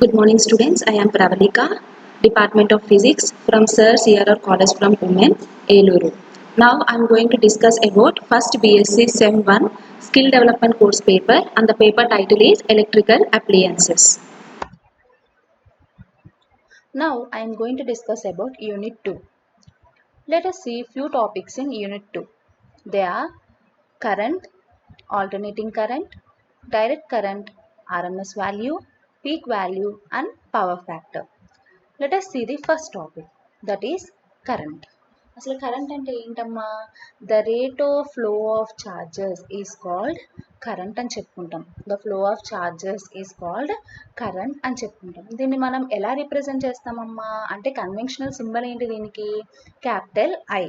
Good morning, students. I am Pravalika, Department of Physics from Sir C.R.R. College from Women, Eluru. Now I am going to discuss about first BSc Sem 1 Skill Development course paper, and the paper title is Electrical Appliances. Now I am going to discuss about Unit 2. Let us see few topics in Unit 2. They are current, alternating current, direct current, RMS value, peak value and power factor. Let us see the first topic, that is current. అసలు current అంటే ఏంటమ్మా? The rate of flow of charges is called current అని చెప్పుకుంటాం. The flow of charges is called current అని చెప్పుకుంటాం. దీన్ని మనం ఎలా రిప్రజెంట్ చేస్తామమ్మా అంటే కన్వెన్షనల్ సింబల్ ఏంటి దీనికి? Capital I.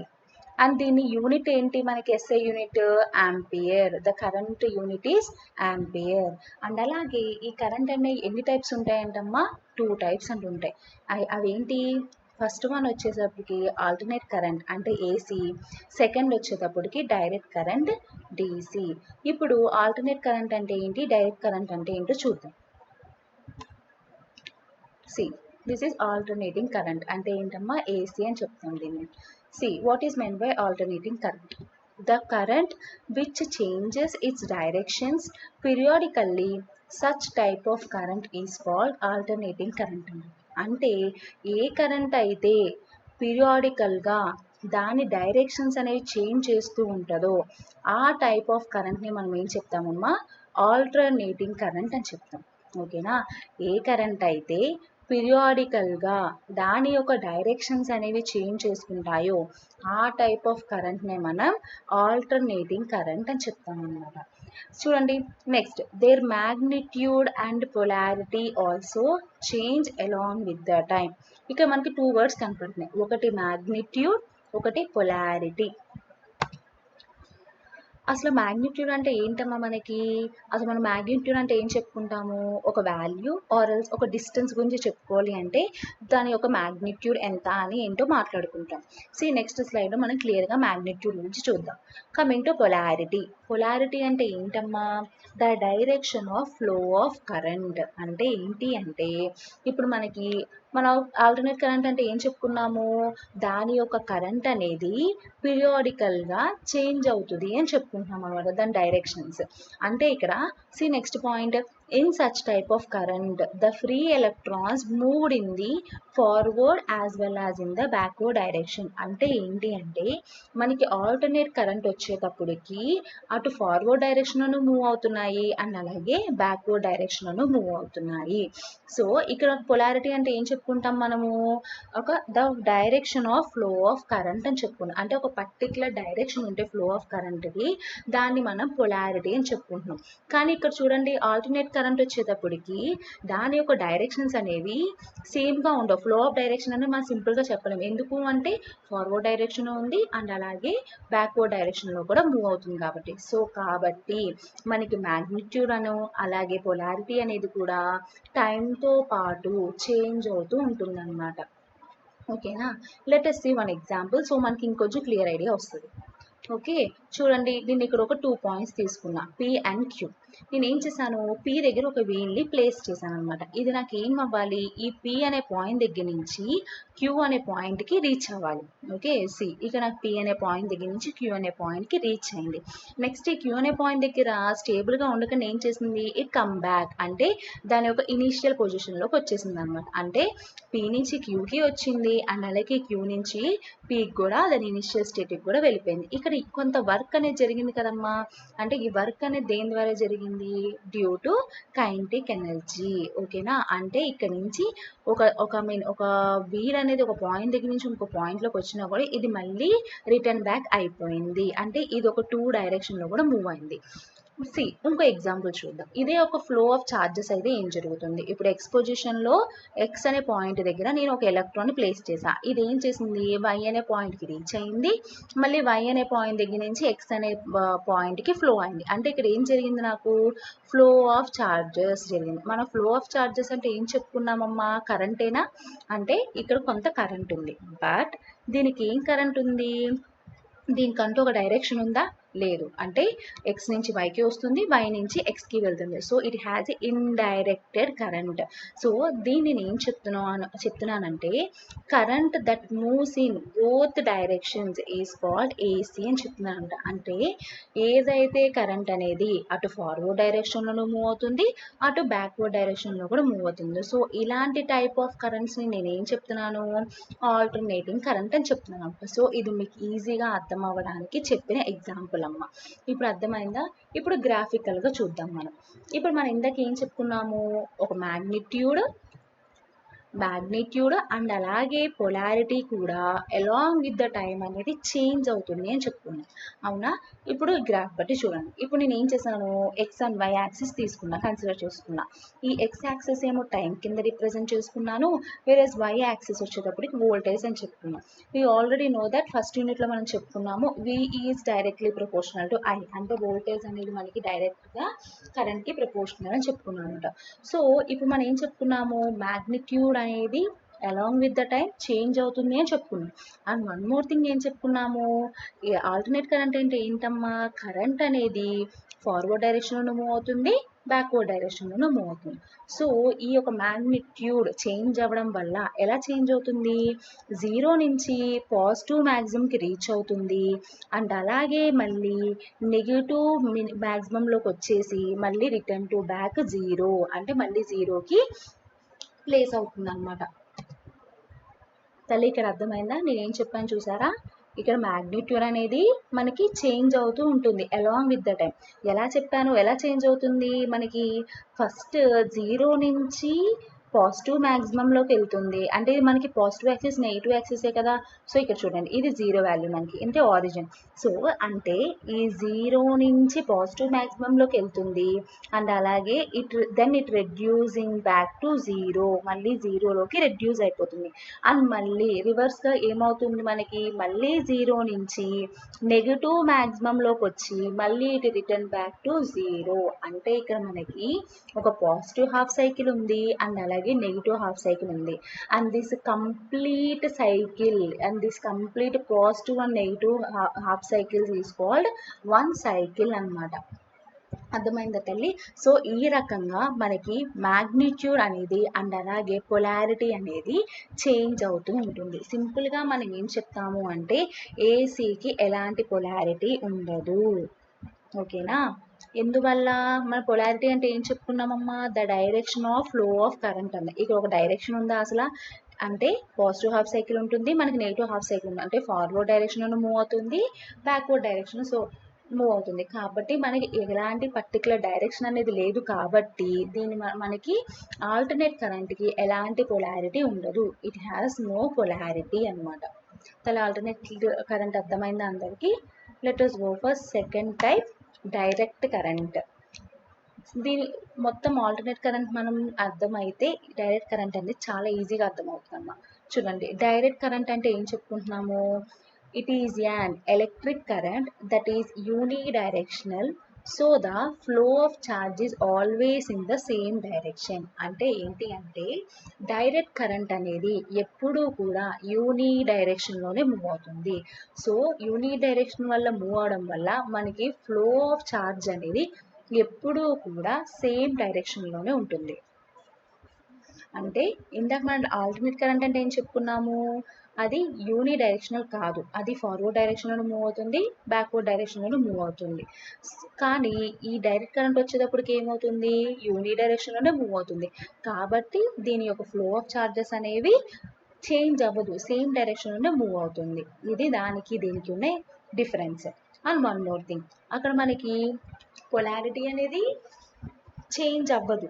అండ్ దీని యూనిట్ ఏంటి మనకి? SI unit ampere. The current unit is ampere. And అలాగే ఈ కరెంట్ అనే ఎన్ని టైప్స్ ఉంటాయంటమ్మా? 2 టైప్స్ అంటూ ఉంటాయి. అవేంటి? ఫస్ట్ వన్ వచ్చేటప్పటికి ఆల్టర్నేట్ కరెంట్ అంటే ఏసీ, సెకండ్ వచ్చేటప్పటికి డైరెక్ట్ కరెంట్ డీసీ. ఇప్పుడు ఆల్టర్నేట్ కరెంట్ అంటే ఏంటి, డైరెక్ట్ కరెంట్ అంటే ఏంటో చూద్దాం. See this is alternating current అంటే ఏంటమ్మా? ఏసీ అని చెప్తాం దీన్ని. See what is meant by alternating current? The current which changes its directions periodically, such type of current is called alternating current. అంటే ఏ కరెంట్ అయితే పీరియాడికల్గా దాని డైరెక్షన్స్ అనేవి చేంజ్ చేస్తూ ఉంటుందో ఆ టైప్ ఆఫ్ కరెంట్ని మనం ఏం చెప్తామమ్మా? ఆల్టర్నేటింగ్ కరెంట్ అని చెప్తాం. ఓకేనా? ఏ కరెంట్ అయితే పీరియాడికల్గా దాని యొక్క డైరెక్షన్స్ అనేవి చేంజ్ చేసుకుంటాయో ఆ టైప్ ఆఫ్ కరెంట్నే మనం ఆల్టర్నేటింగ్ కరెంట్ అని చెప్తాం అన్నమాట. చూడండి next, there magnitude and polarity also change along with the time. ఇక్కడ మనకి 2 వర్డ్స్ కనపడుతున్నాయి, ఒకటి మ్యాగ్నిట్యూడ్, ఒకటి పొలారిటీ. అసలు మ్యాగ్నిట్యూడ్ అంటే ఏంటమ్మా మనకి? అసలు మనం మ్యాగ్నిట్యూడ్ అంటే ఏం చెప్పుకుంటాము? ఒక వాల్యూ ఆర్ ఎల్స్ ఒక డిస్టెన్స్ గురించి చెప్పుకోవాలి అంటే దాని యొక్క మ్యాగ్నిట్యూడ్ ఎంత అని ఏంటో మాట్లాడుకుంటాం. నెక్స్ట్ స్లైడ్లో మనం క్లియర్గా మ్యాగ్నిట్యూడ్ గురించి చూద్దాం. Coming to polarity. పొలారిటీ అంటే ఏంటమ్మా? The direction of flow of current. అంటే ఏంటి అంటే ఇప్పుడు మనం ఆల్టర్నేట్ కరెంట్ అంటే ఏం చెప్పుకున్నాము? దాని యొక్క కరెంట్ అనేది పీరియాడికల్గా చేంజ్ అవుతుంది అని చెప్పుకుంటున్నాం అనమాట, దాని డైరెక్షన్స్. అంటే ఇక్కడ next point, in such type of current the free electrons moved in the forward as well as in the backward direction. అంటే ఏంటి అంటే మనకి ఆల్టర్నేట్ కరెంట్ వచ్చేటప్పటికి అటు ఫార్వర్డ్ డైరెక్షన్లోనూ మూవ్ అవుతున్నాయి అండ్ అలాగే బ్యాక్వర్డ్ డైరెక్షన్లోనూ మూవ్ అవుతున్నాయి. సో ఇక్కడ పొలారిటీ అంటే ఏం చెప్పుకుంటాం మనము? The direction of flow of current అని చెప్పుకున్నాం. అంటే ఒక పర్టికులర్ డైరెక్షన్ ఉంటే ఫ్లో ఆఫ్ కరెంట్ది దాన్ని మనం పొలారిటీ అని చెప్పుకుంటున్నాం. కానీ ఇక్కడ చూడండి ఆల్టర్నేట్ కరెంట్ వచ్చేటప్పటికి దాని యొక్క డైరెక్షన్స్ అనేవి సేమ్గా ఉండవు. ఫ్లో ఆఫ్ డైరెక్షన్ అనేది మనం సింపుల్గా చెప్పలేము. ఎందుకు అంటే ఫార్వర్డ్ డైరెక్షన్ ఉంది అండ్ అలాగే బ్యాక్వర్డ్ డైరెక్షన్లో కూడా మూవ్ అవుతుంది కాబట్టి. కాబట్టి మనకి మ్యాగ్నిట్యూడ్ అను అలాగే పొలారిటీ అనేది కూడా టైంతో పాటు చేంజ్ అవుతూ ఉంటుందన్నమాట. ఓకేనా? Let us see one example. So మనకి ఇంకొంచెం క్లియర్ ఐడియా వస్తుంది. ఓకే, చూడండి దీన్ని ఇక్కడ ఒక 2 పాయింట్స్ తీసుకున్నా, పి అండ్ క్యూ. నేను ఏం చేశాను? పి దగ్గర ఒక వీల్ని ప్లేస్ చేశాను అనమాట. ఇది నాకు ఏం అవ్వాలి? ఈ పి అనే పాయింట్ దగ్గర నుంచి క్యూ అనే పాయింట్కి రీచ్ అవ్వాలి. ఓకే, ఇక్కడ నాకు పి అనే పాయింట్ దగ్గర నుంచి క్యూ అనే పాయింట్కి రీచ్ అయింది. నెక్స్ట్ ఈ క్యూ అనే పాయింట్ దగ్గర స్టేబుల్గా ఉండకుండా ఏం చేసింది? ఇట్ కమ్ బ్యాక్ అంటే దాని యొక్క ఇనీషియల్ పొజిషన్లోకి వచ్చేసింది అనమాట. అంటే పి నుంచి క్యూకి వచ్చింది అండ్ అలాగే క్యూ నుంచి పీకి కూడా దాని ఇనిషియల్ స్టేట్కి కూడా వెళ్ళిపోయింది. ఇక్కడ కొంత వర్క్ అనేది జరిగింది కదమ్మా. అంటే ఈ వర్క్ అనేది దేని ద్వారా జరిగింది? Due to kinetic energy. ఓకేనా? అంటే ఇక్కడ నుంచి ఒక వీల్ అనేది ఒక పాయింట్ దగ్గర నుంచి ఇంకో పాయింట్లోకి వచ్చినా కూడా ఇది మళ్ళీ రిటర్న్ బ్యాక్ అయిపోయింది. అంటే ఇది ఒక 2 డైరెక్షన్లో కూడా మూవ్ అయింది. ఇంకో ఎగ్జాంపుల్ చూద్దాం. ఇదే ఒక ఫ్లో ఆఫ్ చార్జెస్ అయితే ఏం జరుగుతుంది? ఇప్పుడు ఎక్స్పోజిషన్లో ఎక్స్ అనే పాయింట్ దగ్గర నేను ఒక ఎలక్ట్రాన్ ప్లేస్ చేసా. ఇది ఏం చేసింది? వై అనే పాయింట్కి రీచ్ అయింది. మళ్ళీ వై అనే పాయింట్ దగ్గర నుంచి ఎక్స్ అనే పాయింట్కి ఫ్లో అయింది. అంటే ఇక్కడ ఏం జరిగింది? నాకు ఫ్లో ఆఫ్ చార్జెస్ జరిగింది. మన ఫ్లో ఆఫ్ చార్జెస్ అంటే ఏం చెప్పుకున్నామమ్మా? కరెంటేనా? అంటే ఇక్కడ కొంత కరెంట్ ఉంది, బట్ దీనికి ఏం కరెంట్ ఉంది? దీనికంటూ ఒక డైరెక్షన్ ఉందా? లేదు. అంటే ఎక్స్ నుంచి వైకి వస్తుంది, వై నుంచి ఎక్స్కి వెళ్తుంది. So it has indirected current. So దీన్ని నేను చెప్తున్నానంటే current that moves in both directions is called AC అని చెప్తున్నానంట. అంటే ఏదైతే కరెంట్ అనేది అటు ఫార్వర్డ్ డైరెక్షన్లోనూ మూవ్ అవుతుంది, అటు బ్యాక్వర్డ్ డైరెక్షన్లో కూడా మూవ్ అవుతుంది. సో ఇలాంటి టైప్ ఆఫ్ కరెంట్స్ని నేనేం చెప్తున్నాను, ఆల్టర్నేటింగ్ కరెంట్ అని చెప్తున్నాను. సో ఇది మీకు ఈజీగా అర్థం అవ్వడానికి చెప్పిన ఎగ్జాంపుల్ అమ్మ. ఇప్పుడు అర్థమైందా? ఇప్పుడు గ్రాఫికల్గా చూద్దాం మనం. ఇప్పుడు మనం ఇందాక ఏం చెప్పుకున్నాము, ఒక మ్యాగ్నిట్యూడ్ అండ్ అలాగే పొలారిటీ కూడా అలాంగ్ విత్ ద టైం అనేది చేంజ్ అవుతుంది అని చెప్పుకున్నాం. అవునా? ఇప్పుడు గ్రాఫ్ బట్టి చూడండి. ఇప్పుడు నేను ఏం చేశాను, ఎక్స్ అండ్ వై యాక్సిస్ తీసుకున్నా, కన్సిడర్ చేసుకున్నా. ఈ ఎక్స్ యాక్సిస్ ఏమో టైం కింద రిప్రజెంట్ చేసుకున్నాను, వేరేస్ వై యాక్సిస్ వచ్చేటప్పటికి వోల్టేజ్ అని చెప్పుకున్నాం. We already know that first యూనిట్లో మనం చెప్పుకున్నాము V is directly proportional to I. అంటే వోల్టేజ్ అనేది మనకి డైరెక్ట్గా కరెంట్కి ప్రపోర్షనల్ అని చెప్పుకున్నాం అనమాట. సో ఇప్పుడు మనం ఏం చెప్పుకున్నాము, మ్యాగ్నిట్యూడ్ అనేది along with the time change అవుతుంది అని చెప్పుకున్నాం. అండ్ వన్ మోర్ థింగ్ ఏం చెప్పుకున్నాము, ఈ ఆల్టర్నేట్ కరెంట్ అంటే ఏంటమ్మా, కరెంట్ అనేది ఫార్వర్డ్ డైరెక్షన్లో మూవ్ అవుతుంది, బ్యాక్వర్డ్ డైరెక్షన్లో మూవ్ అవుతుంది. సో ఈ యొక్క మ్యాగ్నిట్యూడ్ చేంజ్ అవ్వడం వల్ల ఎలా చేంజ్ అవుతుంది, జీరో నుంచి పాజిటివ్ మ్యాక్సిమంకి రీచ్ అవుతుంది. అండ్ అలాగే మళ్ళీ నెగిటివ్ మ్యాక్సిమంలోకి వచ్చేసి మళ్ళీ రిటర్న్ టు బ్యాక్ జీరో, అంటే మళ్ళీ జీరోకి ప్లేస్ అవుతుంది అనమాట. తల్లి ఇక్కడ అర్థమైందా, నేనేం చెప్పాను చూసారా? ఇక్కడ మ్యాగ్నిట్యూడ్ అనేది మనకి చేంజ్ అవుతూ ఉంటుంది అలాంగ్ విత్ ద టైం. ఎలా చెప్పాను, ఎలా చేంజ్ అవుతుంది మనకి, ఫస్ట్ జీరో నుంచి పాజిటివ్ మ్యాక్సిమంలోకి వెళ్తుంది. అంటే ఇది మనకి పాజిటివ్ యాక్సిస్ నెగిటివ్ యాక్సిసే కదా. సో ఇక్కడ చూడండి, ఇది జీరో వాల్యూ మనకి, అంటే ఆరిజిన్. సో అంటే ఈ జీరో నుంచి పాజిటివ్ మ్యాక్సిమంలోకి వెళ్తుంది. అండ్ అలాగే it reducing back to zero, మళ్ళీ జీరోలోకి రెడ్యూస్ అయిపోతుంది. అండ్ మళ్ళీ రివర్స్గా ఏమవుతుంది మనకి, మళ్ళీ జీరో నుంచి నెగిటివ్ మ్యాక్సిమంలోకి వచ్చి మళ్ళీ it return back to zero. అంటే ఇక్కడ మనకి ఒక పాజిటివ్ హాఫ్ సైకిల్ ఉంది, అండ్ అలాగే నెగిటివ్ హాఫ్ సైకిల్ ఉంది. And this complete cycle and this complete positive and negative half cycles is called one cycle అన్నమాట. అర్థమైందా తల్లి? సో ఈ రకంగా మనకి మ్యాగ్నిట్యూడ్ అనేది అండ్ అలాగే పొలారిటీ అనేది చేంజ్ అవుతూ ఉంటుంది. సింపుల్గా మనం ఏం చెప్తాము అంటే ఏసీకి ఎలాంటి పొలారిటీ ఉండదు. ఓకేనా? ఎందువల్ల, మన పొలారిటీ అంటే ఏం చెప్పుకున్నామమ్మా, the direction of flow of current అన్న. ఇక్కడ ఒక డైరెక్షన్ ఉందా అసలు, అంటే పాజిటివ్ హాఫ్ సైకిల్ ఉంటుంది, మనకి నెగిటివ్ హాఫ్ సైకిల్ ఉంది. అంటే ఫార్వర్డ్ డైరెక్షన్లో మూవ్ అవుతుంది, బ్యాక్వర్డ్ డైరెక్షన్ సో మూవ్ అవుతుంది. కాబట్టి మనకి ఎలాంటి పర్టికులర్ డైరెక్షన్ అనేది లేదు. కాబట్టి దీని మనకి ఆల్టర్నేట్ కరెంట్కి ఎలాంటి పొలారిటీ ఉండదు. ఇట్ హ్యాస్ నో పొలారిటీ అనమాట. తల ఆల్టర్నేట్ కరెంట్ అర్థమైందా అందరికీ? Let us go for second type, direct current. దీని మొత్తం ఆల్టర్నేట్ కరెంట్ మనం అర్థమైతే డైరెక్ట్ కరెంట్ అనేది చాలా ఈజీగా అర్థమవుతుందమ్మా. చూడండి, డైరెక్ట్ కరెంట్ అంటే ఏం చెప్పుకుంటున్నాము, it is an electric current that is unidirectional. So the flow of charge is always in the same direction. అంటే ఏంటి అంటే డైరెక్ట్ కరెంట్ అనేది ఎప్పుడూ కూడా యూని డైరెక్షన్లోనే మూవ్ అవుతుంది. సో యూని డైరెక్షన్ వల్ల మూవ్ అవడం వల్ల మనకి ఫ్లో ఆఫ్ ఛార్జ్ అనేది ఎప్పుడూ కూడా సేమ్ డైరెక్షన్లోనే ఉంటుంది. అంటే ఇందాక మనం ఆల్టర్నేట్ కరెంట్ అంటే ఏం చెప్పుకున్నాము, అది యూని డైరెక్షనల్ కాదు, అది ఫార్వర్డ్ డైరెక్షన్లో మూవ్ అవుతుంది, బ్యాక్వర్డ్ డైరెక్షన్లో మూవ్ అవుతుంది. కానీ ఈ డైరెక్ట్ కరెంట్ వచ్చేటప్పటికి ఏమవుతుంది, యూని డైరెక్షన్లోనే మూవ్ అవుతుంది. కాబట్టి దీని యొక్క ఫ్లో ఆఫ్ చార్జెస్ అనేవి చేంజ్ అవ్వదు, సేమ్ డైరెక్షన్లోనే మూవ్ అవుతుంది. ఇది దానికి దీనికి ఉన్న difference. And one more thing, అక్కడ మనకి పొలారిటీ అనేది చేంజ్ అవ్వదు,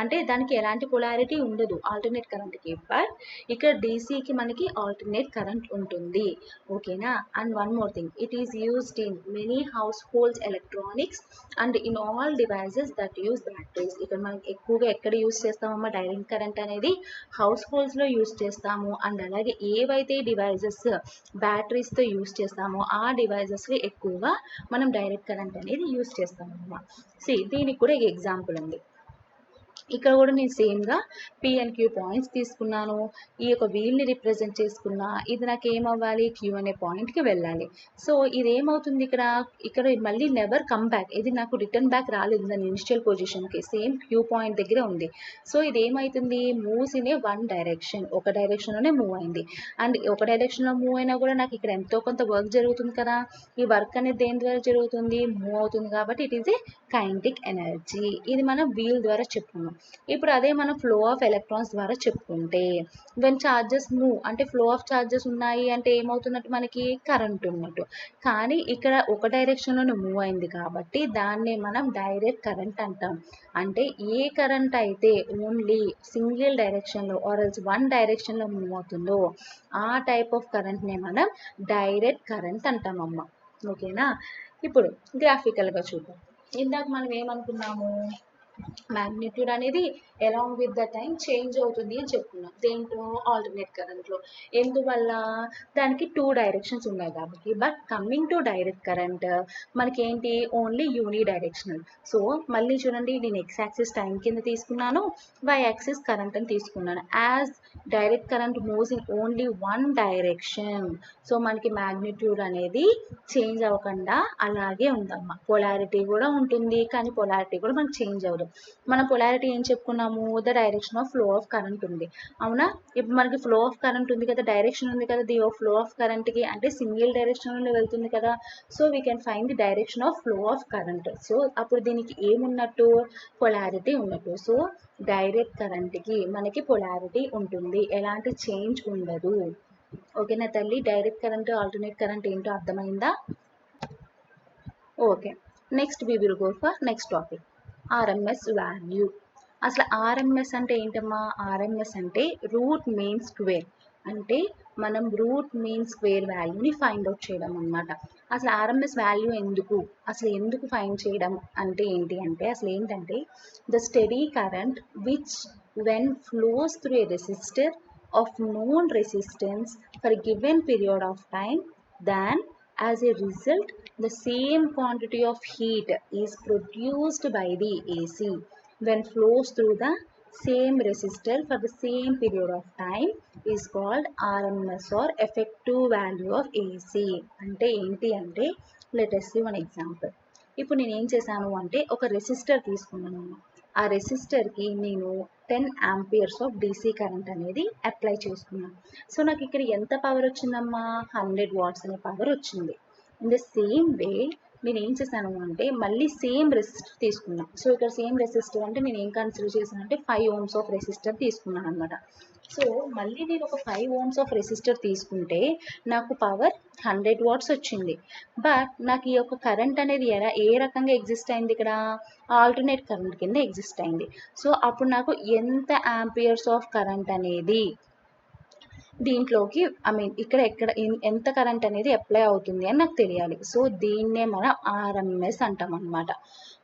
అంటే దానికి ఎలాంటి పొలారిటీ ఉండదు ఆల్టర్నేట్ కరెంట్కి. బట్ ఇక్కడ డీసీకి మనకి ఆల్టర్నేట్ కరెంట్ ఉంటుంది. ఓకేనా? And one more thing, it is used in many house holds electronics and in all devices that use batteries. ఇక్కడ మనం ఎక్కువగా ఎక్కడ యూస్ చేస్తామమ్మా డైరెక్ట్ కరెంట్ అనేది, హౌస్ హోల్డ్స్లో యూస్ చేస్తాము. అండ్ అలాగే ఏవైతే డివైజెస్ బ్యాటరీస్తో యూస్ చేస్తామో ఆ డివైజెస్లో ఎక్కువగా మనం డైరెక్ట్ కరెంట్ అనేది యూస్ చేస్తామమ్మా. దీనికి కూడా ఎగ్జాంపుల్ ఉంది. ఇక్కడ కూడా నేను సేమ్గా పి అండ్ క్యూ పాయింట్స్ తీసుకున్నాను. ఈ యొక్క వీల్ని రిప్రజెంట్ చేసుకున్నా. ఇది నాకు ఏమవ్వాలి, క్యూ అనే పాయింట్కి వెళ్ళాలి. సో ఇది ఏమవుతుంది ఇక్కడ, ఇక్కడ మళ్ళీ నెవర్ కమ్ బ్యాక్, ఇది నాకు రిటర్న్ బ్యాక్ రాలేదు దాని ఇనిషియల్ పొజిషన్కి, సేమ్ క్యూ పాయింట్ దగ్గరే ఉంది. సో ఇది ఏమవుతుంది, moves in a one direction, ఒక డైరెక్షన్లోనే మూవ్ అయింది. అండ్ ఒక డైరెక్షన్లో మూవ్ అయినా కూడా నాకు ఇక్కడ ఎంతో కొంత వర్క్ జరుగుతుంది కదా. ఈ వర్క్ అనేది దేని ద్వారా జరుగుతుంది, మూవ్ అవుతుంది కాబట్టి it is A kinetic energy. ఇది మనం వీల్ ద్వారా చెప్పుకున్నాం. ఇప్పుడు అదే మనం ఫ్లో ఆఫ్ ఎలక్ట్రాన్స్ ద్వారా చెప్పుకుంటే, వెన్ చార్జెస్ మూవ్ అంటే ఫ్లో ఆఫ్ చార్జెస్ ఉన్నాయి అంటే ఏమవుతున్నట్టు, మనకి కరెంట్ ఉన్నట్టు. కానీ ఇక్కడ ఒక డైరెక్షన్లోనే మూవ్ అయింది కాబట్టి దాన్నే మనం డైరెక్ట్ కరెంట్ అంటాం. అంటే ఏ కరెంట్ అయితే ఓన్లీ సింగిల్ డైరెక్షన్లో ఆర్ ఎల్స్ వన్ డైరెక్షన్లో మూవ్ అవుతుందో ఆ టైప్ ఆఫ్ కరెంట్నే మనం డైరెక్ట్ కరెంట్ అంటామమ్మ. ఓకేనా. ఇప్పుడు గ్రాఫికల్గా చూద్దాం. ఇందాక మనం ఏమనుకున్నాము, మ్యాగ్నిట్యూడ్ అనేది along with the time change అవుతుంది అని చెప్పుకున్నాం. దేంట్లో, ఆల్టర్నేట్ కరెంట్లో. ఎందువల్ల, దానికి 2 డైరెక్షన్స్ ఉన్నాయి కాబట్టి. But coming to direct current మనకి ఏంటి, ఓన్లీ యూని డైరెక్షనల్. సో మళ్ళీ చూడండి, నేను ఎక్స్ యాక్సిస్ టైం కింద తీసుకున్నాను, వై యాక్సిస్ కరెంట్ అని తీసుకున్నాను. As direct current moves in only one direction, so మనకి మ్యాగ్నిట్యూడ్ అనేది చేంజ్ అవ్వకుండా అలాగే ఉందమ్మా. పొలారిటీ కూడా ఉంటుంది కానీ పొలారిటీ కూడా మనకి చేంజ్ అవ్వదు. మన పొలారిటీ ఏం చెప్పుకున్నాము, the direction of flow of current ఉంది, అవునా. ఇప్పుడు మనకి ఫ్లో ఆఫ్ కరెంట్ ఉంది కదా, డైరెక్షన్ ఉంది కదా, ది ఫ్లో ఆఫ్ కరెంట్కి అంటే సింగిల్ డైరెక్షన్లో వెళ్తుంది కదా. So we can find the direction of flow of current. So అప్పుడు దీనికి ఏమున్నట్టు, పొలారిటీ ఉన్నట్టు. సో డైరెక్ట్ కరెంట్కి మనకి పొలారిటీ ఉంటుంది, ఎలాంటి చేంజ్ ఉండదు. ఓకేనా తల్లి. డైరెక్ట్ కరెంట్, ఆల్టర్నేట్ కరెంట్ ఏంటో అర్థమైందా. Okay, next we will go for next topic, RMS value. అసలు ఆర్ఎంఎస్ అంటే ఏంటమ్మా, ఆర్ఎంఎస్ అంటే రూట్ మీన్ స్క్వేర్. అంటే మనం రూట్ మీన్ స్క్వేర్ వాల్యూని ఫైండ్ అవుట్ చేయడం అనమాట. అసలు ఆర్ఎంఎస్ వాల్యూ ఎందుకు, అసలు ఎందుకు ఫైండ్ చేయడం అంటే ఏంటి అంటే, అసలు ఏంటంటే the study current which when flows through a resistor of known resistance for given period of time, then as a result the same quantity of heat is produced by the AC when flows through the same resistor for the same period of time is called RMS or effective value of AC. అంటే ఏంటి అంటే, let us see one example. ఇప్పుడు నేను ఏం చేశాను అంటే, ఒక resistor తీసుకున్నాను. ఆ రెసిస్టర్కి నేను 10 ఆంపియర్స్ ఆఫ్ డీసీ కరెంట్ అనేది అప్లై చేసుకున్నాను. సో నాకు ఇక్కడ ఎంత పవర్ వచ్చిందమ్మా, 100 వాట్స్ అనే పవర్ వచ్చింది. ఇన్ ద సేమ్ వే నేను ఏం చేశాను అంటే, మళ్ళీ సేమ్ రెసిస్టర్ తీసుకున్నాను. సో ఇక్కడ సేమ్ రెసిస్టర్ అంటే నేను ఏం కన్సిడర్ చేశాను అంటే 5 ohms ఆఫ్ రెసిస్టర్ తీసుకున్నాను అనమాట. సో మళ్ళీ నేను ఒక 5 ohms ఆఫ్ రెసిస్టర్ తీసుకుంటే నాకు పవర్ 100 వాట్స్ వచ్చింది. బట్ నాకు ఈ యొక్క కరెంట్ అనేది ఏ రకంగా ఎగ్జిస్ట్ అయింది, ఇక్కడ ఆల్టర్నేట్ కరెంట్ కింద ఎగ్జిస్ట్ అయింది. సో అప్పుడు నాకు ఎంత ఆంపియర్స్ ఆఫ్ కరెంట్ అనేది దీంట్లోకి ఇక్కడ ఎంత కరెంట్ అనేది అప్లై అవుతుంది అని నాకు తెలియాలి. సో దీన్నే మనం ఆర్ఎంఎస్ అంటాం అనమాట.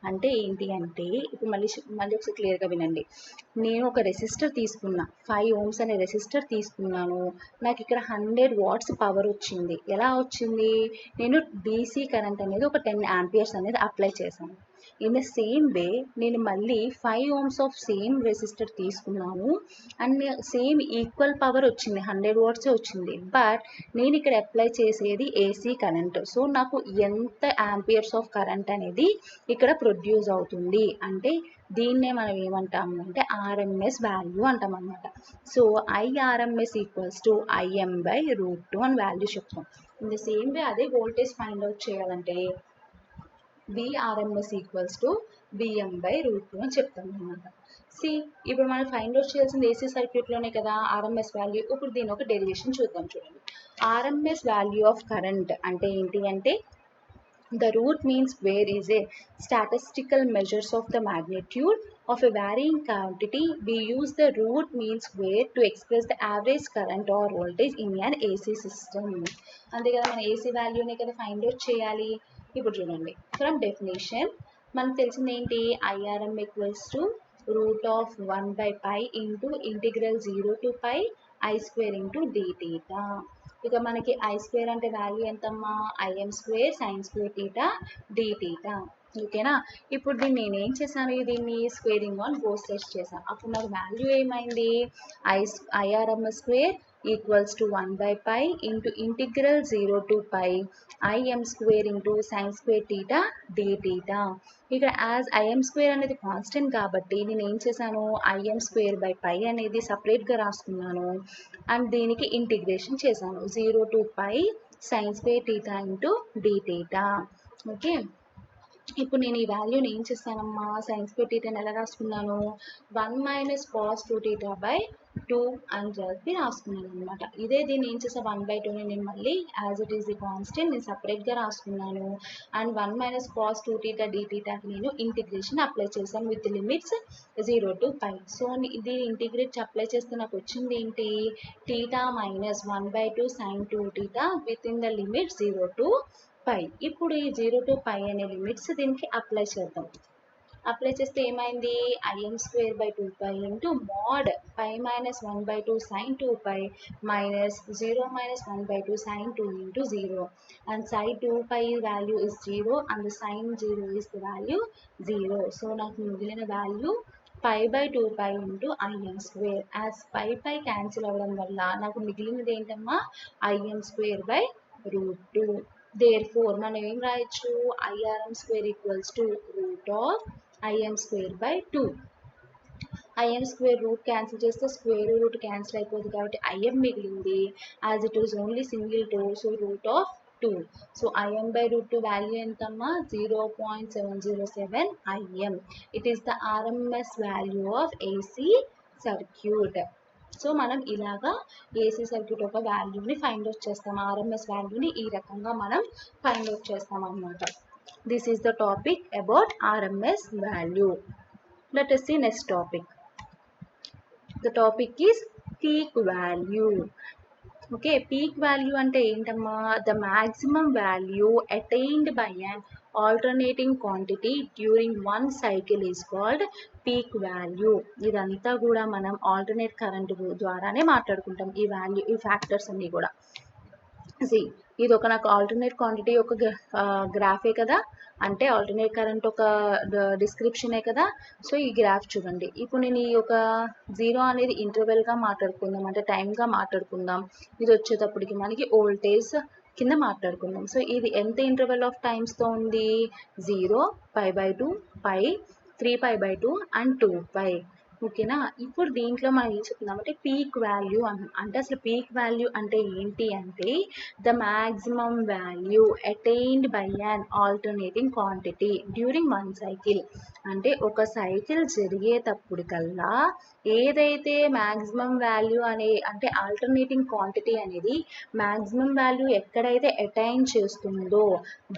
అంటే ఏంటి అంటే, ఇప్పుడు మళ్ళీ ఒకసారి క్లియర్గా వినండి. నేను ఒక రెసిస్టర్ తీసుకున్నా, 5 ohms అనే రెసిస్టర్ తీసుకున్నాను. నాకు ఇక్కడ 100 వాట్స్ పవర్ వచ్చింది. ఎలా వచ్చింది, నేను డీసీ కరెంట్ అనేది ఒక 10 ఆంపియర్స్ అనేది అప్లై చేశాను. ఇన్ ద సేమ్ వే నేను మళ్ళీ 5 ohms ఆఫ్ సేమ్ రెసిస్టర్ తీసుకున్నాను అండ్ సేమ్ ఈక్వల్ పవర్ వచ్చింది, 100 వాట్స్ వచ్చింది. బట్ నేను ఇక్కడ అప్లై చేసేది ఏసీ కరెంట్. సో నాకు ఎంత ఆంపియర్స్ ఆఫ్ కరెంట్ అనేది ఇక్కడ ప్రొడ్యూస్ అవుతుంది అంటే దీన్నే మనం ఏమంటాము అంటే ఆర్ఎంఎస్ వాల్యూ అంటాం అనమాట. So IRMS equals to IM/√2 అని వాల్యూ చెప్తాం. ఇన్ ద సేమ్ వే అదే వోల్టేజ్ ఫైండ్ అవుట్ చేయాలంటే VRMS ఈక్వల్స్ టు VM/√2 అని చెప్తాం అనమాట. ఇప్పుడు మనం ఫైండ్ అవుట్ చేయాల్సింది ఏసీ సర్క్యూట్లోనే కదా ఆర్ఎంఎస్ వాల్యూ. ఇప్పుడు దీని ఒక డెరివేషన్ చూద్దాం. చూడండి, ఆర్ఎంఎస్ వాల్యూ ఆఫ్ కరెంట్ అంటే ఏంటి అంటే, the root mean square is a statistical measures of the magnitude of a varying quantity. We use the root mean square to express the average current or voltage in an AC system. అంతే కదా, మన AC వాల్యూనే కదా find out చేయాలి. ఇప్పుడు చూడండి, from definition మనకు తెలిసింది ఏంటి, IRM equals to √1/π into integral 0 to π I² into dθ. ఇక మనకి I² అంటే వాల్యూ ఎంతమ్మా, IM² sin² θ dθ. ఓకేనా. ఇప్పుడు దీన్ని నేనేం చేశాను, దీన్ని స్క్వేరింగ్ ఆన్ బోత్ సైడ్స్ చేశాను. అప్పుడు నాకు వాల్యూ ఏమైంది, IRMS square equals to 1/π into integral 0 to π IM square into sine square theta D theta. ఇక్కడ యాజ్ ఐఎం స్క్వేర్ అనేది కాన్స్టెంట్ కాబట్టి నేను ఏం చేశాను, ఐఎం స్క్వేర్ బై పై అనేది సపరేట్గా రాసుకున్నాను అండ్ దీనికి ఇంటిగ్రేషన్ చేశాను 0 to π sine square theta into D theta. Okay, ఇప్పుడు నేను ఈ వాల్యూని ఏం చేస్తానమ్మా, సైన్ స్క్వేర్ టీటాని ఎలా రాసుకున్నాను, 1 - cos 2θ/2 అని చెప్పి రాసుకున్నాను అనమాట. ఇదే దీన్ని ఏం చేసా, 1/2ని నేను మళ్ళీ as it is the constant నేను సపరేట్గా రాసుకున్నాను అండ్ 1 - cos 2θ dθకి నేను ఇంటిగ్రేషన్ అప్లై చేశాను విత్ లిమిట్స్ 0 to π. సో ఇది ఇంటిగ్రేట్ అప్లై చేస్తే నాకు వచ్చింది ఏంటి, θ - 1/2 sin 2θ with in the limit 0 to π. ఇప్పుడు ఈ 0 to π అనే లిమిట్స్ దీనికి అప్లై చేద్దాం. అప్లై చేస్తే ఏమైంది, IM square by 2π into mod π - 1/2 sin 2π minus 0 - 1/2 sin 2 into 0 and sin 2π value is 0 and sin 0 is the value 0. So నాకు మిగిలిన value π/2π into IM square. As pi cancel అవ్వడం వల్ల నాకు మిగిలినది ఏంటమ్మా, ఐఎం స్క్వేర్ బై √2. దేర్ఫోర్ మనం ఏం రాయొచ్చు, IRM square equals to √IM square by 2. IM square root cancel చేస్తే స్క్వేర్ రూట్ క్యాన్సిల్ అయిపోతుంది కాబట్టి ఐఎం మిగిలింది. As it is only single two, so √2. So IM by √2 value ఎంతమ్మా, 0.707 IM. It is the RMS value of AC circuit. So మనం ఇలాగా AC circuit ఒక వాల్యూని find out చేస్తాం, ఆర్ఎంఎస్ వాల్యూని ఈ రకంగా మనం ఫైండ్ అవుట్ చేస్తాం అన్నమాట. This is the topic about RMS value. Let us see next topic. The topic is peak value. Okay, peak value అంటే ఏంటమ్మా, the maximum value attained by an alternating quantity during one cycle is called peak value. ఇదంతా కూడా మనం alternate current ద్వారానే మాట్లాడుకుంటాం ఈ value, ఈ factors అన్నీ కూడా. ఇది ఒక నాకు ఆల్టర్నేట్ క్వాంటిటీ ఒక గ్రాఫే కదా, అంటే ఆల్టర్నేట్ కరెంట్ ఒక డిస్క్రిప్షనే కదా. సో ఈ గ్రాఫ్ చూడండి, ఇప్పుడు నేను ఈ ఒక 0 అనేది ఇంటర్వెల్గా మాట్లాడుకుందాం, అంటే టైంగా మాట్లాడుకుందాం. ఇది వచ్చేటప్పటికి మనకి వోల్టేజ్ కింద మాట్లాడుకుందాం. సో ఇది ఎంత ఇంటర్వెల్ ఆఫ్ టైమ్స్తో ఉంది, 0, π/2, π, 3π/2 అండ్ 2π. ఓకేనా. ఇప్పుడు దీంట్లో మనం ఏం చెప్తున్నామంటే పీక్ వాల్యూ అంటే అసలు పీక్ వాల్యూ అంటే ఏంటి అంటే, the maximum value attained by an alternating quantity during one cycle. అంటే ఒక సైకిల్ జరిగేటప్పటికల్లా ఏదైతే మ్యాక్సిమం వాల్యూ అంటే ఆల్టర్నేటింగ్ క్వాంటిటీ అనేది మ్యాక్సిమం వాల్యూ ఎక్కడైతే అటైన్ చేస్తుందో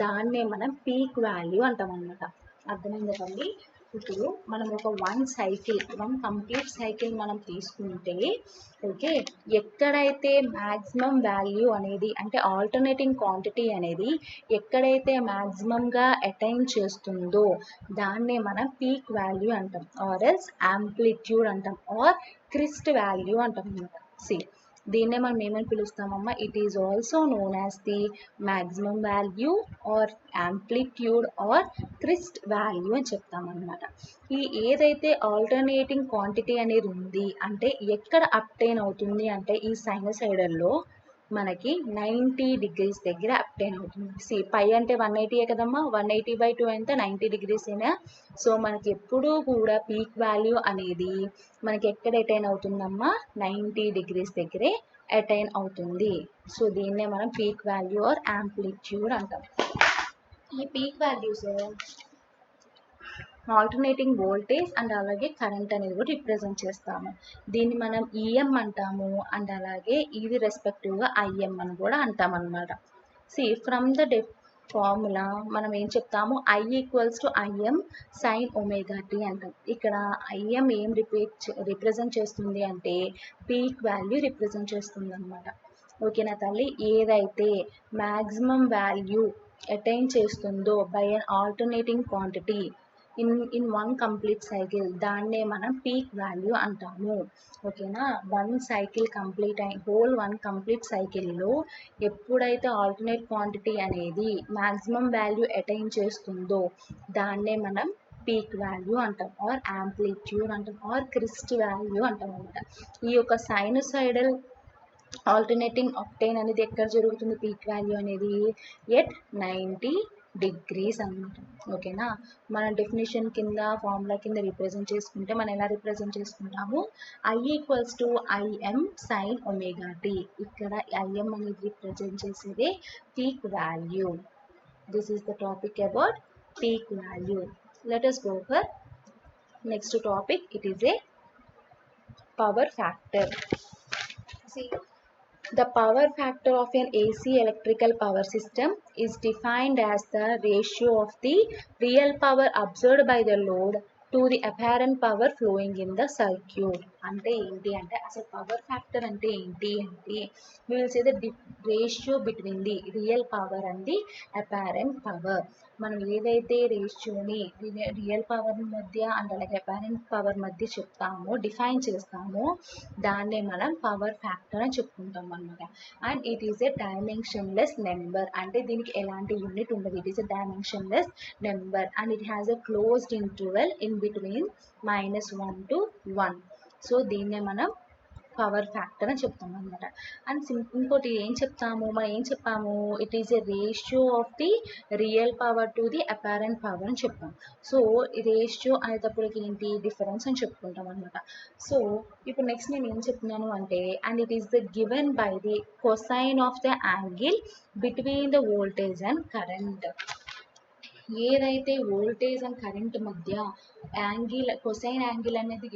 దాన్నే మనం పీక్ వాల్యూ అంటాం అన్నమాట. అర్థమైందా తల్లి. ఇప్పుడు మనం ఒక వన్ కంప్లీట్ సైకిల్ మనం తీసుకుంటే, ఓకే, ఎక్కడైతే మ్యాక్సిమం వాల్యూ అనేది అంటే ఆల్టర్నేటింగ్ క్వాంటిటీ అనేది ఎక్కడైతే మ్యాక్సిమంగా అటైన్ చేస్తుందో దాన్నే మనం పీక్ వాల్యూ అంటాం, ఆర్ ఎల్స్ యాంప్లిట్యూడ్ అంటాం, ఆర్ క్రిస్ట్ వాల్యూ అంటాం అన్నమాట. దీన్నే మనం ఏమని పిలుస్తామమ్మా, it is also known as the maximum value or amplitude or crest value అని చెప్తామన్నమాట. ఈ ఏదైతే ఆల్టర్నేటింగ్ క్వాంటిటీ అనేది ఉంది అంటే ఎక్కడ అప్టైన్ అవుతుంది అంటే ఈ సైనసైడల్లో మనకి 90 degrees దగ్గర అప్టైన్ అవుతుంది. పై అంటే 180 కదమ్మా, 180/2 ఎంత, 90 degrees అయినా. సో మనకి ఎప్పుడూ కూడా పీక్ వాల్యూ అనేది మనకి ఎక్కడ అటైన్ అవుతుందమ్మా, 90 degrees దగ్గరే అటైన్ అవుతుంది. సో దీన్నే మనం పీక్ వాల్యూ ఆర్ యాంప్లిట్యూడ్ అంటాం. ఈ peak values alternating voltage and అలాగే కరెంట్ అనేది కూడా రిప్రజెంట్ చేస్తాము. దీన్ని మనం ఈఎం అంటాము అండ్ అలాగే ఇది రెస్పెక్టివ్గా ఐఎం అని కూడా అంటాం అన్నమాట. ఫ్రమ్ ద ఫార్ములా మనం ఏం చెప్తాము, I = IM sin ωt అంటాం. ఇక్కడ ఐఎం ఏం రిప్రజెంట్ చేస్తుంది అంటే పీక్ వాల్యూ రిప్రజెంట్ చేస్తుంది అనమాట. ఓకేనా తల్లి. ఏదైతే మ్యాక్సిమం వాల్యూ అటైన్ చేస్తుందో by an alternating quantity in one complete cycle, దాన్నే మనం పీక్ వాల్యూ అంటాము. ఓకేనా, one cycle complete one complete సైకిల్లో ఎప్పుడైతే ఆల్టర్నేట్ క్వాంటిటీ అనేది మ్యాక్సిమం వాల్యూ అటైన్ చేస్తుందో దాన్నే మనం పీక్ వాల్యూ అంటాం, ఆర్ యాంప్లిట్యూడ్ అంటాం, ఆర్ క్రిస్ట్ వాల్యూ అంటాం అనమాట. ఈ యొక్క సైనోసైడల్ ఆల్టర్నేటింగ్ ఆక్టేన్ అనేది ఎక్కడ జరుగుతుంది, పీక్ వాల్యూ అనేది ఎట్ 90 degrees అనమాట. ఓకేనా, మన డెఫినేషన్ కింద ఫార్ములా కింద రిప్రజెంట్ చేసుకుంటే మనం ఎలా రిప్రజెంట్ చేసుకుంటాము, I equals to IM sin omega t. ఇక్కడ IM అనేది రిప్రజెంట్ చేసేదే peak value. This is the topic about peak value. Let us go for next topic. It is a power factor. See, the power factor of an AC electrical power system is defined as the ratio of the real power absorbed by the load to the apparent power flowing in the circuit. అంటే ఏంటి అంటే అసలు power factor అంటే ఏంటి అంటే we will say the ratio between the real power and the apparent power. మనం ఏదైతే రేషియోని real power మధ్య అండ్ అలాగే అపారెంట్ పవర్ మధ్య చెప్తామో డిఫైన్ చేస్తామో దాన్నే మనం పవర్ ఫ్యాక్టర్ అని చెప్పుకుంటాం అనమాట. And it is A dimensionless number, అంటే దీనికి ఎలాంటి యూనిట్ ఉండదు. It is A dimensionless number and it has a closed interval in between -1 to 1. So దీన్నే మనం పవర్ ఫ్యాక్టర్ అని చెప్తాం అనమాట. అండ్ ఇంకోటి మనం ఏం చెప్పాము, it is a ratio of the real power to the apparent power అని చెప్పాం. సో ఈ రేషియో అనేటప్పటికి ఏంటి డిఫరెన్స్ అని చెప్పుకుంటాం అనమాట. సో ఇప్పుడు నెక్స్ట్ నేను ఏం చెప్తున్నాను అంటే, and it is the given by the cosine of the angle between the voltage and current. ఏదైతే వోల్టేజ్ అండ్ కరెంట్ మధ్య యాంగిల్ కొసైన్ యాంగిల్ అనేది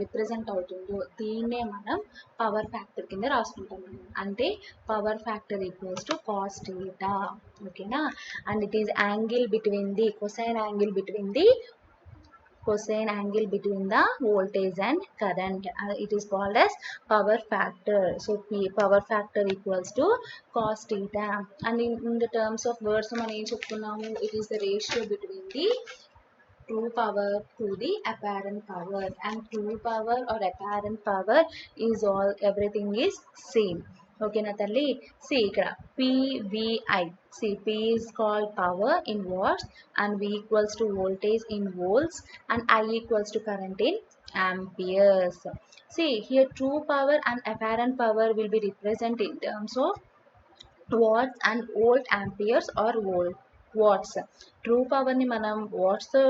రిప్రజెంట్ అవుతుందో దీన్నే మనం పవర్ ఫ్యాక్టర్ కింద రాసుకుంటాం. అంటే power factor equals to cos theta. ఓకేనా, and it is angle between the cosine angle between the voltage and current. It is called as power factor. So power factor equals to cos theta. And in the terms of words మనం ఏం చెప్పుకున్నాము, it is the ratio between the true power to the apparent power, and true power or apparent power is everything is same. Okay na talli, see ikkada PVI, see P is called power in watts and V equals to voltage in volts and I equals to current in amperes. See here true power and apparent power will be represented in terms of watts and volt amperes or watts. True పవర్ని మనం వాట్స్తో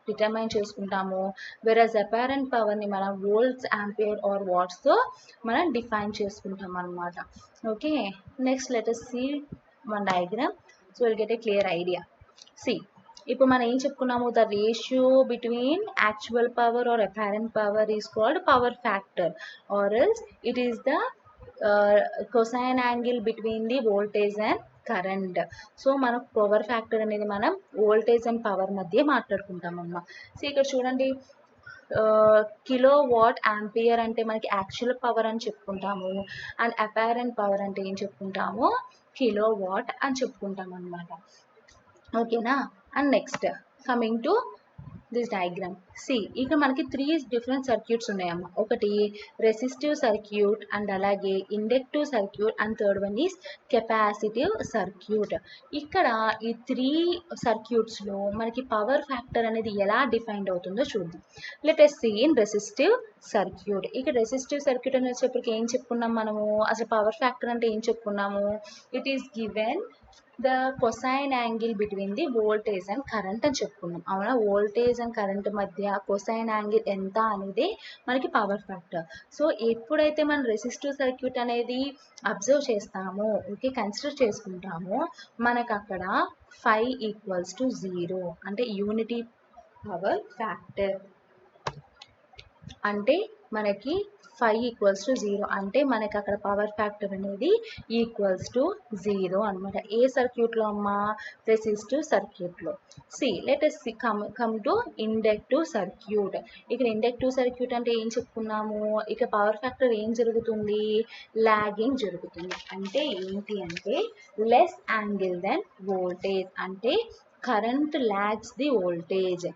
determine చేసుకుంటాము, వెరస్ apparent పవర్ని మనం volts ampere are వాట్స్తో మనం define చేసుకుంటాం అనమాట. Okay, next let us see one diagram so we'll get a clear idea. See, ఇప్పుడు మనం ఏం చెప్పుకున్నాము, the ratio between actual power or apparent power is called power factor or else it is the cosine angle between the voltage and current. So మనకు power factor అనేది మనం voltage and power మధ్య మాట్లాడుకుంటాం అమ్మ. సో ఇక్కడ చూడండి, kilo watt ampere అంటే మనకి యాక్చువల్ పవర్ అని చెప్పుకుంటాము, అండ్ అపారెంట్ పవర్ అంటే ఏం చెప్పుకుంటాము, కిలో వాట్ అని చెప్పుకుంటాం అనమాట. ఓకేనా, and next coming to this diagram. See ఇక్కడ మనకి 3 డిఫరెంట్ సర్క్యూట్స్ ఉన్నాయమ్మా. ఒకటి రెసిస్టివ్ సర్క్యూట్ అండ్ అలాగే inductive circuit and third one is capacitive circuit. ఇక్కడ ఈ 3 సర్క్యూట్స్లో మనకి పవర్ ఫ్యాక్టర్ అనేది ఎలా డిఫైన్డ్ అవుతుందో చూద్దాం. Let us see in resistive circuit. ఇక్కడ రెసిస్టివ్ సర్క్యూట్ అనేటప్పటికి ఏం చెప్పుకున్నాం మనము, అసలు పవర్ ఫ్యాక్టర్ అంటే ఏం చెప్పుకున్నాము, it is given the cosine angle between the voltage and current అని చెప్పుకున్నాం. అవునా, వోల్టేజ్ అండ్ కరెంట్ మధ్య కొసైన్ యాంగిల్ ఎంత అనేది మనకి పవర్ ఫ్యాక్టర్. సో ఎప్పుడైతే మనం రెసిస్టివ్ సర్క్యూట్ అనేది అబ్జర్వ్ చేస్తామో, ఓకే, కన్సిడర్ చేసుకుంటామో, మనకు అక్కడ 5 ఈక్వల్స్ టు 0 అంటే యూనిటీ పవర్ ఫ్యాక్టర్. అంటే మనకి 5 ఈక్వల్స్ టు 0 అంటే మనకి అక్కడ పవర్ ఫ్యాక్టర్ అనేది ఈక్వల్స్ టు 0 అనమాట. ఏ సర్క్యూట్లో అమ్మా, రెసిస్టివ్ సర్క్యూట్లో. See let us come to inductive circuit. ఇక్కడ ఇండక్టివ్ సర్క్యూట్ అంటే ఏం చెప్పుకున్నాము, ఇక పవర్ ఫ్యాక్టర్ ఏం జరుగుతుంది, లాగింగ్ జరుగుతుంది. అంటే ఏంటి అంటే లెస్ యాంగిల్ దెన్ వోల్టేజ్, అంటే కరెంట్ లాగ్స్ ది వోల్టేజ్.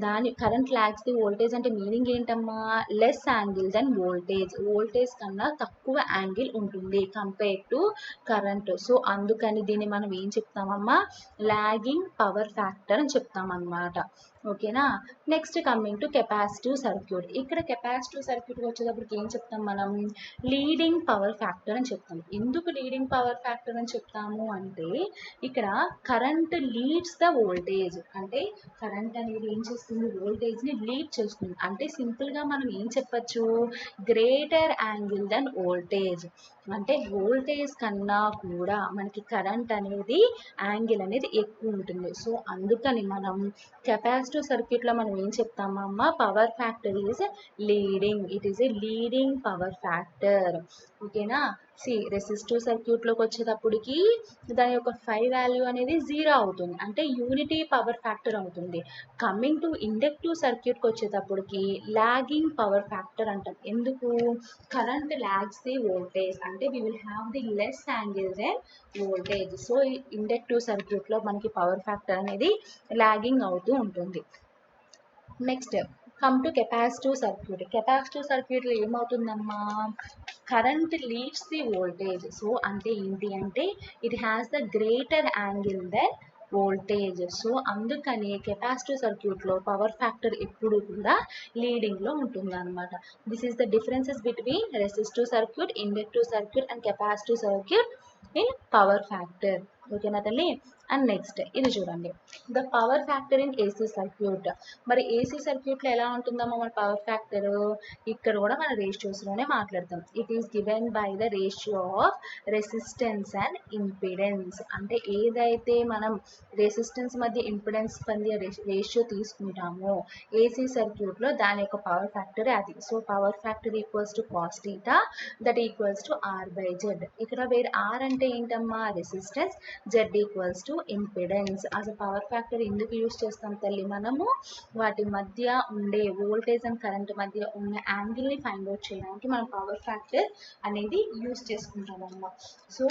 దాని కరెంట్ లాగ్స్ ది వోల్టేజ్ అంటే మీనింగ్ ఏంటమ్మా? Less angle then voltage. Voltage కన్నా తక్కువ యాంగిల్ ఉంటుంది కంపేర్ టు కరెంట్. సో అందుకని దీన్ని మనం ఏం చెప్తామమ్మా? లాగింగ్ పవర్ ఫ్యాక్టర్ అని చెప్తామన్నమాట. ఓకేనా? Next coming to capacitive circuit. ఇక్కడ కెపాసిటివ్ సర్క్యూట్కి వచ్చేటప్పటికి ఏం చెప్తాం మనం? లీడింగ్ పవర్ ఫ్యాక్టర్ అని చెప్తాం. ఎందుకు లీడింగ్ పవర్ ఫ్యాక్టర్ అని చెప్తాము అంటే ఇక్కడ కరెంట్ లీడ్స్ ద వోల్టేజ్. అంటే కరెంట్ అనేది ఏం చేస్తుంది? వోల్టేజ్ని లీడ్ చేస్తుంది. అంటే సింపుల్గా మనం ఏం చెప్పచ్చు? Greater angle then voltage. అంటే వోల్టేజ్ కన్నా కూడా మనకి కరెంట్ అనేది యాంగిల్ అనేది ఎక్కువ ఉంటుంది. సో అందుకని మనం కెపాసిటివ్ సర్క్యూట్లో మనం ఏం చెప్తామమ్మా? Power factor is leading. It is a leading power factor. ఓకేనా? రెసిస్టివ్ సర్క్యూట్లోకి వచ్చేటప్పటికి దాని యొక్క ఫై వాల్యూ అనేది 0 అవుతుంది. అంటే యూనిటీ పవర్ ఫ్యాక్టర్ అవుతుంది. కమింగ్ టు ఇండక్టివ్ సర్క్యూట్కి వచ్చేటప్పటికి లాగింగ్ పవర్ ఫ్యాక్టర్ అంటాం. ఎందుకు? Current lags the voltage. అంటే we will have the less angle then voltage. So inductive సర్క్యూట్లో మనకి పవర్ ఫ్యాక్టర్ అనేది లాగింగ్ అవుతూ ఉంటుంది. Next come to capacitive circuit. Capacitive సర్క్యూట్లో ఏమవుతుందమ్మా? Current leads the voltage. So అంటే ఏంటి అంటే it has the greater angle then voltage. So అందుకని కెపాసిటివ్ సర్క్యూట్లో పవర్ ఫ్యాక్టర్ ఎప్పుడు కూడా లీడింగ్లో ఉంటుంది అనమాట. This is the differences between resistive circuit, inductive circuit and capacitive circuit in power factor. ఓకేనా తల్లి? అండ్ నెక్స్ట్ ఇది చూడండి, the power factor in AC circuit. మరి ఏసీ సర్క్యూట్లో ఎలా ఉంటుందమ్మా మన పవర్ ఫ్యాక్టర్? ఇక్కడ కూడా మన రేషియోస్లోనే మాట్లాడతాం. It is given by the ratio of resistance and impedance. అంటే ఏదైతే మనం రెసిస్టెన్స్ మధ్య ఇంపిడెన్స్ మధ్య రేషియో తీసుకుంటామో ఏసీ సర్క్యూట్లో దాని యొక్క పవర్ ఫ్యాక్టర్ అది. So power factor equals to cos theta that equals to R by Z. ఇక్కడ వేరే ఆర్ అంటే ఏంటమ్మా? Resistance, Z equals to impedance. అసలు పవర్ ఫ్యాక్టర్ ఎందుకు యూస్ చేస్తాం తల్లి? మనము వాటి మధ్య ఉండే వోల్టేజ్ అండ్ కరెంట్ మధ్య ఉన్న యాంగిల్ని ఫైండ్ అవుట్ చేయడానికి మనం పవర్ ఫ్యాక్టర్ అనేది యూస్ చేసుకుంటాం అన్నమాట. So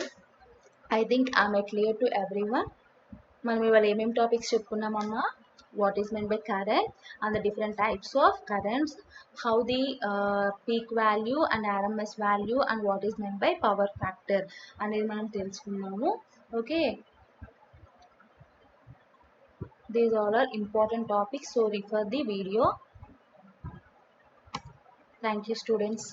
I think I'm clear to every one. మనం ఇవాళ ఏమేమి topics చెప్పుకున్నామమ్మా? what is meant by current and the different types of currents, how the peak value and RMS value and what is meant by power factor అనేది మనం తెలుసుకున్నాము. Okay, these all are important topics, so refer the video. Thank you students.